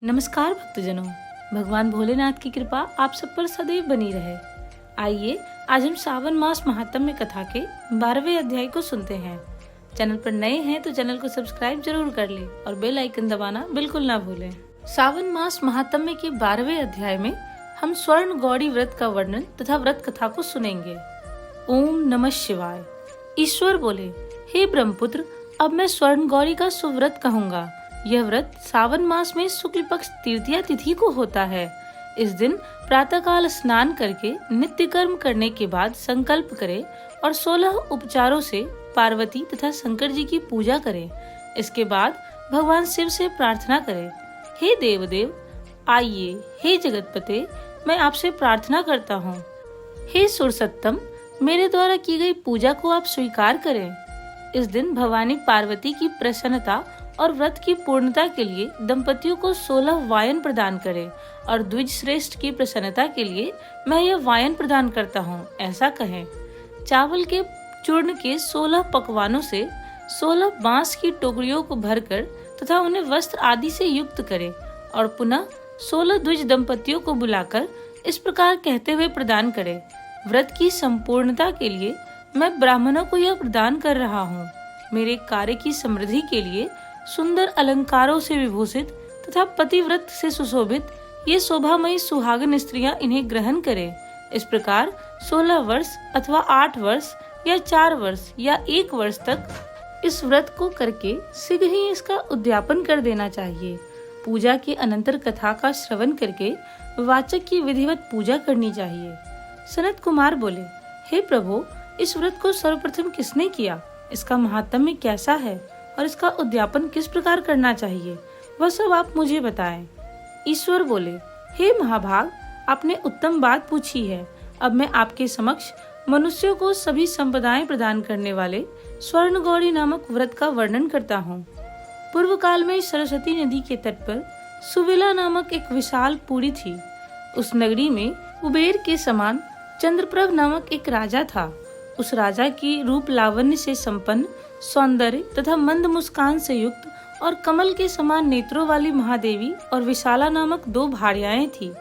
नमस्कार भक्तजनों, भगवान भोलेनाथ की कृपा आप सब पर सदैव बनी रहे। आइए आज हम सावन मास महात्म्य कथा के 12वें अध्याय को सुनते हैं। चैनल पर नए हैं तो चैनल को सब्सक्राइब जरूर कर लें और बेल आइकन दबाना बिल्कुल ना भूलें। सावन मास महात्म्य के 12वें अध्याय में हम स्वर्ण गौरी व्रत का वर्णन तथा व्रत कथा को सुनेंगे। ओम नमः शिवाय। ईश्वर बोले, हे ब्रह्मपुत्र, अब मैं स्वर्ण गौरी का सुव्रत कहूँगा। यह व्रत सावन मास में शुक्ल पक्ष तृतीया तिथि को होता है। इस दिन प्रातःकाल स्नान करके नित्य कर्म करने के बाद संकल्प करें और 16 उपचारों से पार्वती तथा शंकर जी की पूजा करें। इसके बाद भगवान शिव से प्रार्थना करें, हे देवदेव आइए, हे जगतपते मैं आपसे प्रार्थना करता हूँ। हे सुरसत्तम, मेरे द्वारा की गई पूजा को आप स्वीकार करें। इस दिन भवानी पार्वती की प्रसन्नता और व्रत की पूर्णता के लिए दंपतियों को 16 वायन प्रदान करें और द्विज श्रेष्ठ की प्रसन्नता के लिए मैं यह वायन प्रदान करता हूँ, ऐसा कहें। चावल के चूर्ण के 16 पकवानों से 16 बांस की टोकरियों को भरकर तथा उन्हें वस्त्र आदि से युक्त करें और पुनः 16 द्विज दंपतियों को बुलाकर इस प्रकार कहते हुए प्रदान करें, व्रत की संपूर्णता के लिए मैं ब्राह्मणों को यह प्रदान कर रहा हूँ। मेरे कार्य की समृद्धि के लिए सुंदर अलंकारों से विभूषित तथा पतिव्रत से सुशोभित ये शोभामयी सुहागन स्त्रियां इन्हें ग्रहण करें। इस प्रकार 16 वर्ष अथवा 8 वर्ष या 4 वर्ष या 1 वर्ष तक इस व्रत को करके शीघ्र ही इसका उद्यापन कर देना चाहिए। पूजा के अनंतर कथा का श्रवण करके वाचक की विधिवत पूजा करनी चाहिए। सनत कुमार बोले, हे प्रभु, इस व्रत को सर्वप्रथम किसने किया? इसका महात्म्य कैसा है और इसका उद्यापन किस प्रकार करना चाहिए, वह सब आप मुझे बताएं। ईश्वर बोले, हे महाभाग, आपने उत्तम बात पूछी है। अब मैं आपके समक्ष मनुष्यों को सभी संपदाएं प्रदान करने वाले स्वर्ण गौरी नामक व्रत का वर्णन करता हूँ। पूर्व काल में सरस्वती नदी के तट पर सुविला नामक एक विशाल पुरी थी। उस नगरी में कुबेर के समान चंद्रप्रभ नामक एक राजा था। उस राजा की रूप लावण्य से संपन्न, सौंदर्य तथा मंद मुस्कान से युक्त और कमल के समान नेत्रों वाली महादेवी और विशाला नामक 2 भार्याएं थी।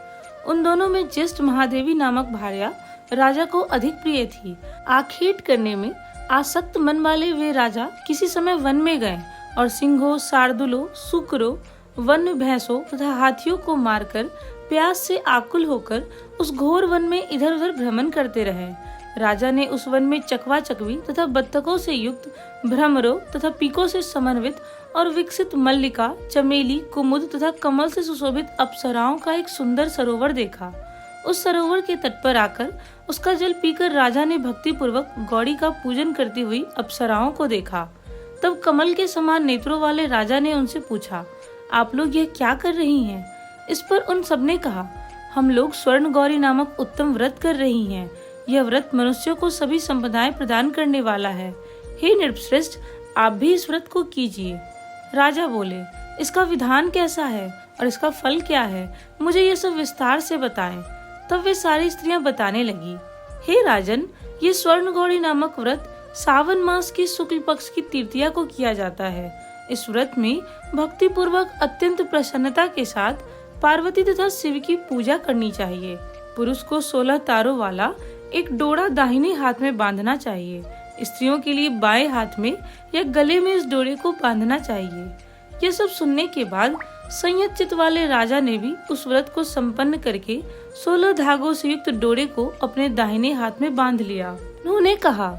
उन दोनों में ज्येष्ठ महादेवी नामक भार्या राजा को अधिक प्रिय थी। आखेट करने में आसक्त मन वाले वे राजा किसी समय वन में गए और सिंहों, शार्दुलों, सूकरों, वन्य भैंसों तथा हाथियों को मारकर प्यास से आकुल होकर उस घोर वन में इधर उधर भ्रमण करते रहे। राजा ने उस वन में चकवा चकवी तथा बत्तखों से युक्त, भ्रमरों तथा पीकों से समन्वित और विकसित मल्लिका, चमेली, कुमुद तथा कमल से सुशोभित अप्सराओं का एक सुंदर सरोवर देखा। उस सरोवर के तट पर आकर उसका जल पीकर राजा ने भक्ति पूर्वक गौरी का पूजन करती हुई अप्सराओं को देखा। तब कमल के समान नेत्रों वाले राजा ने उनसे पूछा, आप लोग यह क्या कर रही हैं? इस पर उन सबने कहा, हम लोग स्वर्ण गौरी नामक उत्तम व्रत कर रही हैं। यह व्रत मनुष्यों को सभी संपदाएं प्रदान करने वाला है। हे नृपश्रेष्ठ, आप भी इस व्रत को कीजिए। राजा बोले, इसका विधान कैसा है और इसका फल क्या है? मुझे ये सब विस्तार से बताएं। तब वे सारी स्त्रियां बताने लगी, हे राजन, ये स्वर्ण गौरी नामक व्रत सावन मास की शुक्ल पक्ष की तृतीया को किया जाता है। इस व्रत में भक्ति पूर्वक अत्यंत प्रसन्नता के साथ पार्वती तथा शिव की पूजा करनी चाहिए। पुरुष को 16 तारों वाला एक डोरा दाहिने हाथ में बांधना चाहिए। स्त्रियों के लिए बाएं हाथ में या गले में इस डोरे को बांधना चाहिए। यह सब सुनने के बाद संयत चित्त वाले राजा ने भी उस व्रत को संपन्न करके 16 धागों से युक्त डोरे को अपने दाहिने हाथ में बांध लिया। उन्होंने कहा,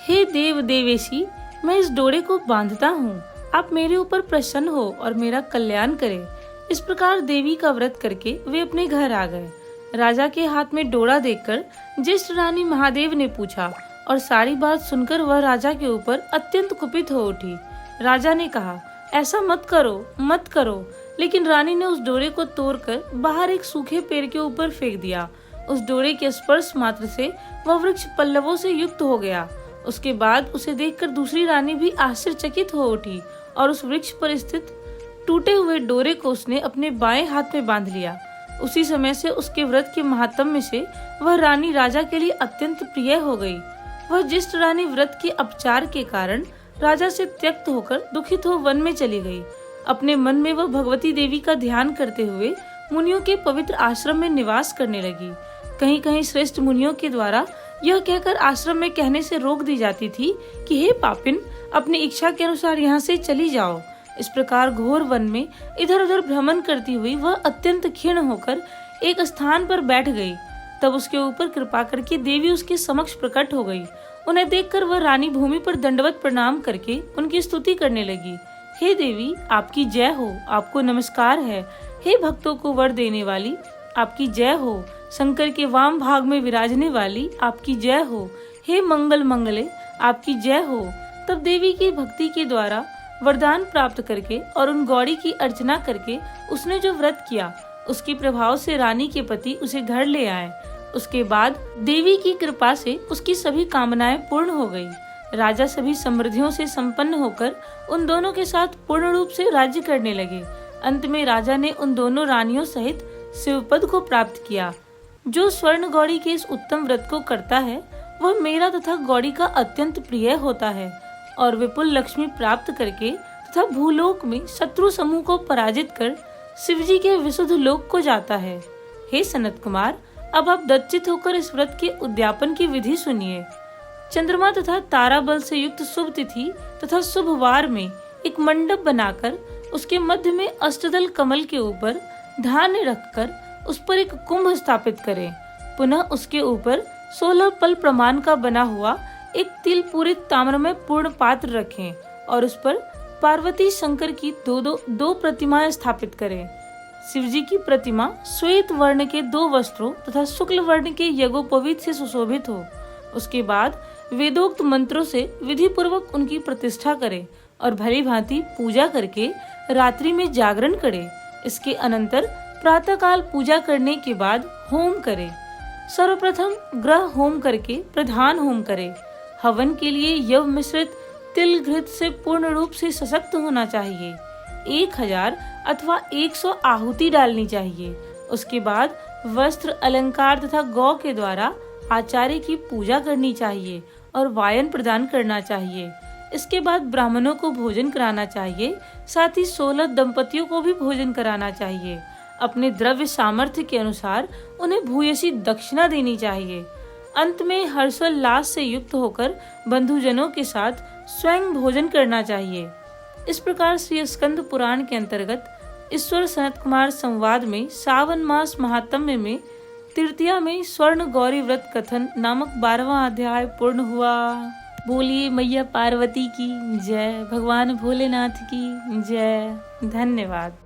हे देव देवेशी, मैं इस डोरे को बांधता हूँ। आप मेरे ऊपर प्रसन्न हो और मेरा कल्याण करें। इस प्रकार देवी का व्रत करके वे अपने घर आ गए। राजा के हाथ में डोरा देखकर ज्येष्ठ रानी महादेव ने पूछा और सारी बात सुनकर वह राजा के ऊपर अत्यंत कुपित हो उठी। राजा ने कहा, ऐसा मत करो, मत करो। लेकिन रानी ने उस डोरे को तोड़कर बाहर एक सूखे पेड़ के ऊपर फेंक दिया। उस डोरे के स्पर्श मात्र से वह वृक्ष पल्लवों से युक्त हो गया। उसके बाद उसे देखकर दूसरी रानी भी आश्चर्यचकित हो उठी और उस वृक्ष पर स्थित टूटे हुए डोरे को उसने अपने बाएं हाथ में बांध लिया। उसी समय से उसके व्रत के महात्म्य से वह रानी राजा के लिए अत्यंत प्रिय हो गई। वह ज्येष्ठ रानी व्रत के अपचार के कारण राजा से त्यक्त होकर दुखित हो वन में चली गई। अपने मन में वह भगवती देवी का ध्यान करते हुए मुनियों के पवित्र आश्रम में निवास करने लगी। कहीं कहीं श्रेष्ठ मुनियों के द्वारा यह कहकर आश्रम में कहने से रोक दी जाती थी कि हे पापिन, अपनी इच्छा के अनुसार यहाँ से चली जाओ। इस प्रकार घोर वन में इधर उधर भ्रमण करती हुई वह अत्यंत क्षीण होकर एक स्थान पर बैठ गई। तब उसके ऊपर कृपा करके देवी उसके समक्ष प्रकट हो गई। उन्हें देखकर वह रानी भूमि पर दंडवत प्रणाम करके उनकी स्तुति करने लगी। हे देवी, आपकी जय हो, आपको नमस्कार है। हे भक्तों को वर देने वाली, आपकी जय हो। शंकर के वाम भाग में विराजने वाली, आपकी जय हो। हे मंगल मंगले, आपकी जय हो। तब देवी की भक्ति के द्वारा वरदान प्राप्त करके और उन गौड़ी की अर्चना करके उसने जो व्रत किया, उसके प्रभाव से रानी के पति उसे घर ले आए। उसके बाद देवी की कृपा से उसकी सभी कामनाएं पूर्ण हो गई। राजा सभी समृद्धियों से संपन्न होकर उन दोनों के साथ पूर्ण रूप से राज्य करने लगे। अंत में राजा ने उन दोनों रानियों सहित शिवपद को प्राप्त किया। जो स्वर्ण गौड़ी के इस उत्तम व्रत को करता है, वह मेरा तथा गौड़ी का अत्यंत प्रिय होता है और विपुल लक्ष्मी प्राप्त करके तथा भूलोक में शत्रु समूह को पराजित कर शिवजी के विशुद्ध लोक को जाता है। हे सनत कुमार, अब आप दत्चित होकर इस व्रत के उद्यापन की विधि सुनिए। चंद्रमा तथा तारा बल से युक्त शुभ तिथि तथा शुभ वार में एक मंडप बनाकर उसके मध्य में अष्टदल कमल के ऊपर धान्य रखकर उस पर एक कुंभ स्थापित करें। पुनः उसके ऊपर 16 पल प्रमाण का बना हुआ एक तिल पूरित ताम्र में पूर्ण पात्र रखें और उस पर पार्वती शंकर की दो प्रतिमाएं स्थापित करें। शिवजी की प्रतिमा श्वेत वर्ण के 2 वस्त्रों तथा शुक्ल वर्ण के यज्ञोपवीत से सुशोभित हो। उसके बाद वेदोक्त मंत्रों से विधि पूर्वक उनकी प्रतिष्ठा करें और भली भांति पूजा करके रात्रि में जागरण करें। इसके अनंतर प्रातःकाल पूजा करने के बाद होम करें। सर्वप्रथम ग्रह होम करके प्रधान होम करें। हवन के लिए यव मिश्रित तिल घृत से पूर्ण रूप से सशक्त होना चाहिए। 1000 अथवा 100 आहुति डालनी चाहिए। उसके बाद वस्त्र, अलंकार तथा गौ के द्वारा आचार्य की पूजा करनी चाहिए और वायन प्रदान करना चाहिए। इसके बाद ब्राह्मणों को भोजन कराना चाहिए, साथ ही 16 दंपतियों को भी भोजन कराना चाहिए। अपने द्रव्य सामर्थ्य के अनुसार उन्हें भूयसी दक्षिणा देनी चाहिए। अंत में हर्षोल्लास से युक्त होकर बंधुजनों के साथ स्वयं भोजन करना चाहिए। इस प्रकार श्री स्कंद पुराण के अंतर्गत ईश्वर सनत कुमार संवाद में सावन मास महात्म्य में तृतीया में स्वर्ण गौरी व्रत कथन नामक 12वां अध्याय पूर्ण हुआ। बोलिए मैया पार्वती की जय, भगवान भोलेनाथ की जय। धन्यवाद।